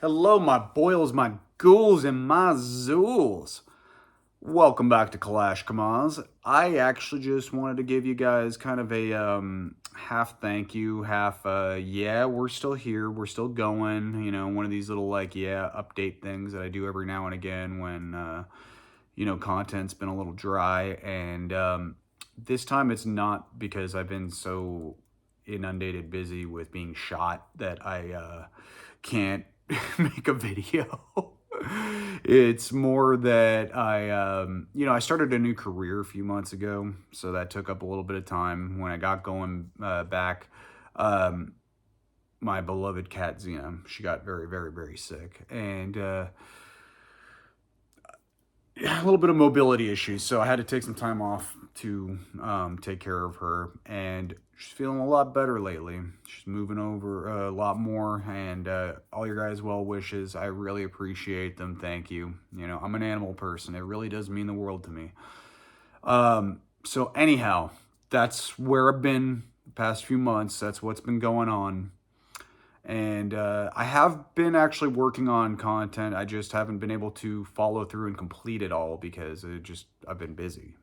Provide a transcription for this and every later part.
Hello, my boils, my ghouls, and my zools. Welcome back to Kalash Kamaz. I actually just wanted to give you guys kind of a half thank you, half yeah, we're still here, we're still going. One of these little update things that I do every now and again when content's been a little dry, and this time it's not because I've been so inundated busy with being shot that I can't make a video. It's more that I started a new career a few months ago, so that took up a little bit of time. When I got going back, um, my beloved cat Xena, she got very, very, very sick, and a little bit of mobility issues, so I had to take some time off to take care of her, and she's feeling a lot better lately. She's moving over a lot more, and all your guys' well wishes, I really appreciate them. Thank you. I'm an animal person. It really does mean the world to me. So anyhow, that's where I've been the past few months. That's what's been going on. And I have been actually working on content. I just haven't been able to follow through and complete it all because I've been busy.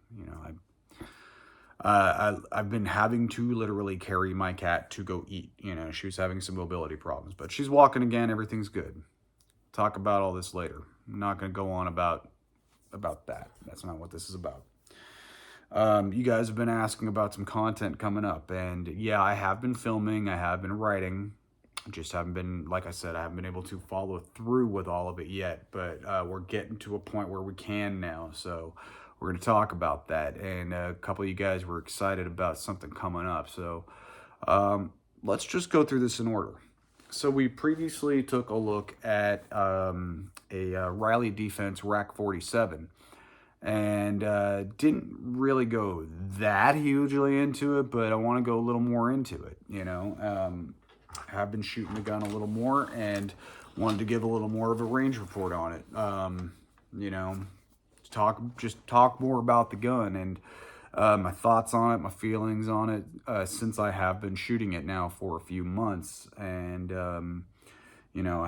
I've been having to literally carry my cat to go eat. She was having some mobility problems, but she's walking again. Everything's good. Talk about all this later. I'm not going to go on about that. That's not what this is about. You guys have been asking about some content coming up, and yeah, I have been filming. I have been writing. Just haven't been, like I said, I haven't been able to follow through with all of it yet, but we're getting to a point where we can now, so we're going to talk about that. And a couple of you guys were excited about something coming up, so let's just go through this in order. So we previously took a look at a Riley Defense Rack 47, and didn't really go that hugely into it, but I want to go a little more into it. Have been shooting the gun a little more and wanted to give a little more of a range report on it. You know, talk more about the gun and my thoughts on it, my feelings on it, since I have been shooting it now for a few months, and I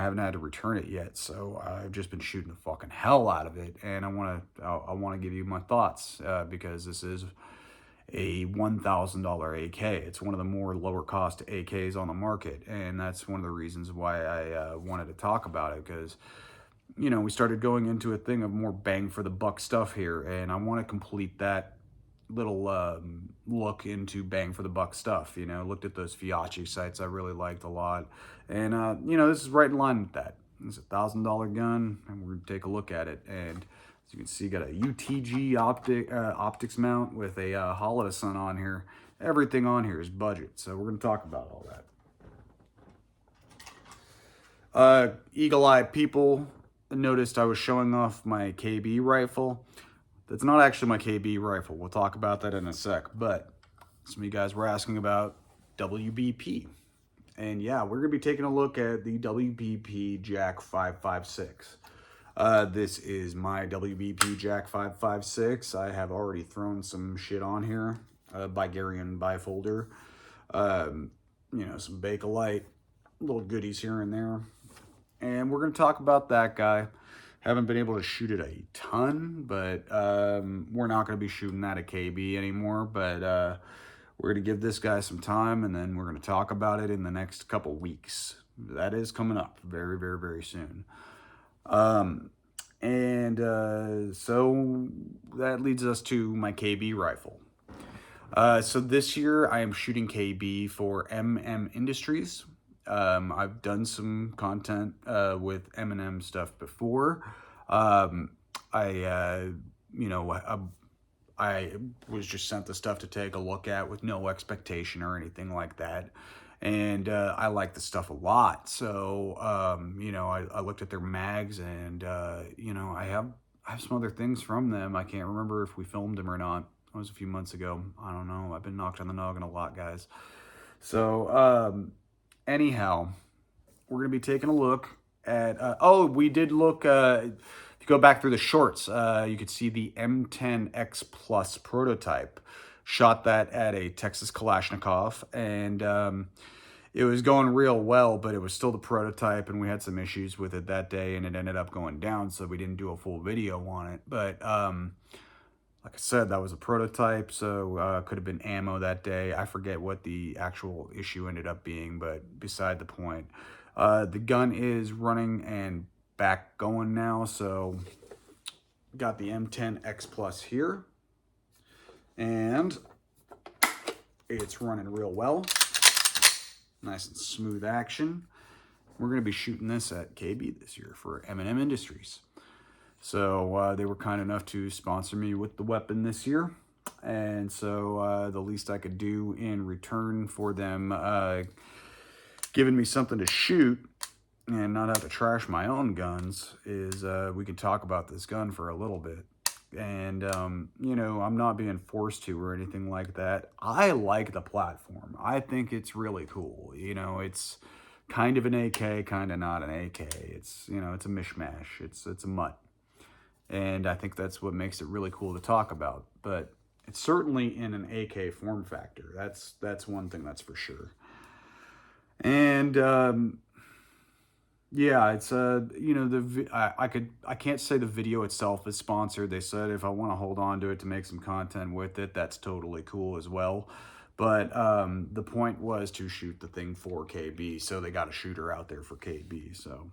haven't had to return it yet, so I've just been shooting the fucking hell out of it, and I want to give you my thoughts because this is a $1,000 AK. It's one of the more lower cost AKs on the market, and that's one of the reasons why I wanted to talk about it, because we started going into a thing of more bang for the buck stuff here, and I want to complete that little look into bang for the buck stuff. Looked at those Fiachi sites I really liked a lot, and this is right in line with that. It's $1,000 gun, and we're gonna take a look at it. And as you can see, got a UTG optics mount with a Holosun on here. Everything on here is budget, so we're gonna talk about all that. Eagle Eye people noticed I was showing off my KB rifle. That's not actually my KB rifle. We'll talk about that in a sec. But some of you guys were asking about WBP. And yeah, we're going to be taking a look at the WBP Jack 556. This is my WBP Jack 556. I have already thrown some shit on here. Bulgarian bifolder. Some Bakelite. Little goodies here and there. And we're going to talk about that guy. Haven't been able to shoot it a ton, but we're not going to be shooting that at KB anymore. But we're going to give this guy some time, and then we're going to talk about it in the next couple weeks. That is coming up very, very, very soon. So that leads us to my KB rifle. So this year I am shooting KB for MM Industries. I've done some content with M&M stuff before. I was just sent the stuff to take a look at with no expectation or anything like that. And I like the stuff a lot. So, I looked at their mags, and, I have some other things from them. I can't remember if we filmed them or not. It was a few months ago. I don't know. I've been knocked on the noggin a lot, guys. So, anyhow, we're going to be taking a look at, we did look, if you go back through the shorts, you could see the M10X Plus prototype. Shot that at a Texas Kalashnikov, and it was going real well, but it was still the prototype, and we had some issues with it that day, and it ended up going down, so we didn't do a full video on it. But like I said, that was a prototype, so could have been ammo that day. I forget what the actual issue ended up being, but beside the point. The gun is running and back going now, so got the M10X Plus here, and it's running real well. Nice and smooth action. We're going to be shooting this at KB this year for M&M Industries. So they were kind enough to sponsor me with the weapon this year. And so the least I could do in return for them giving me something to shoot and not have to trash my own guns is we could talk about this gun for a little bit. And, you know, I'm not being forced to or anything like that. I like the platform. I think it's really cool. You know, it's kind of an AK, kind of not an AK. It's, you know, it's a mishmash. It's a mutt. And I think that's what makes it really cool to talk about. But it's certainly in an AK form factor. That's one thing that's for sure. And, yeah, it's you know, I can't say the video itself is sponsored. They said if I want to hold on to it to make some content with it, that's totally cool as well. But the point was to shoot the thing for KB, so they got a shooter out there for KB. So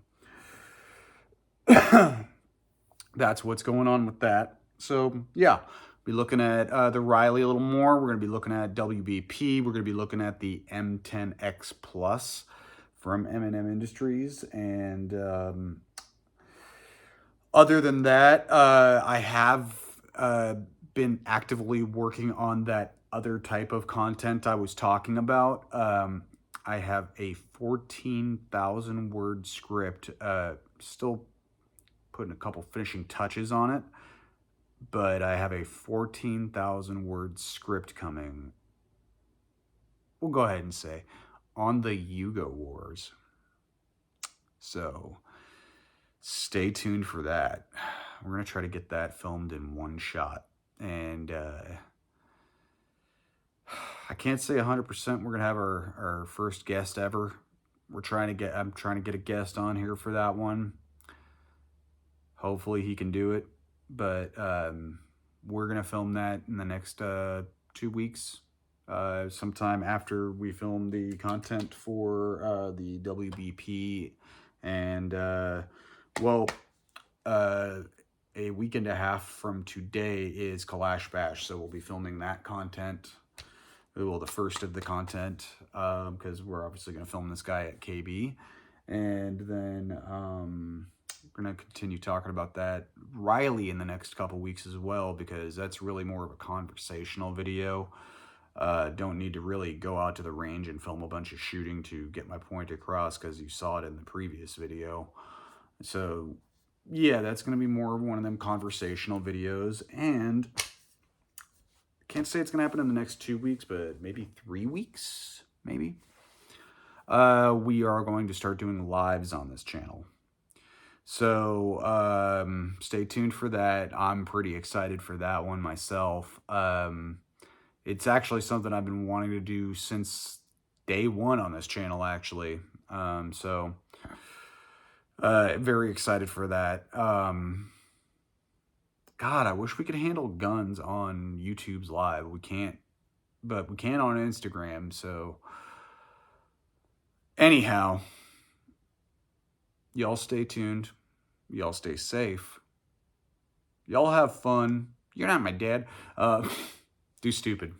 that's what's going on with that. So yeah, be looking at the Riley a little more. We're going to be looking at WBP. We're going to be looking at the M10X Plus from M&M Industries. And other than that, I have been actively working on that other type of content I was talking about. I have a 14,000 word script, still putting a couple finishing touches on it, but I have a 14,000 word script coming. We'll go ahead and say on the Yugo Wars. So stay tuned for that. We're going to try to get that filmed in one shot. And I can't say 100% we're going to have our first guest ever. I'm trying to get a guest on here for that one. Hopefully he can do it. But we're going to film that in the next 2 weeks. Sometime after we film the content for the WBP, and a week and a half from today is Kalash Bash, so we'll be filming that content. Well, the first of the content, because we're obviously going to film this guy at KB, and then we're going to continue talking about that Riley in the next couple weeks as well, because that's really more of a conversational video. Don't need to really go out to the range and film a bunch of shooting to get my point across, because you saw it in the previous video. So yeah, that's going to be more of one of them conversational videos, and I can't say it's going to happen in the next 2 weeks, but maybe 3 weeks, maybe. We are going to start doing lives on this channel. So stay tuned for that. I'm pretty excited for that one myself. It's actually something I've been wanting to do since day one on this channel, actually. So very excited for that. God, I wish we could handle guns on YouTube's live. We can't, but we can on Instagram. So anyhow, y'all stay tuned. Y'all stay safe. Y'all have fun. You're not my dad. Do stupid.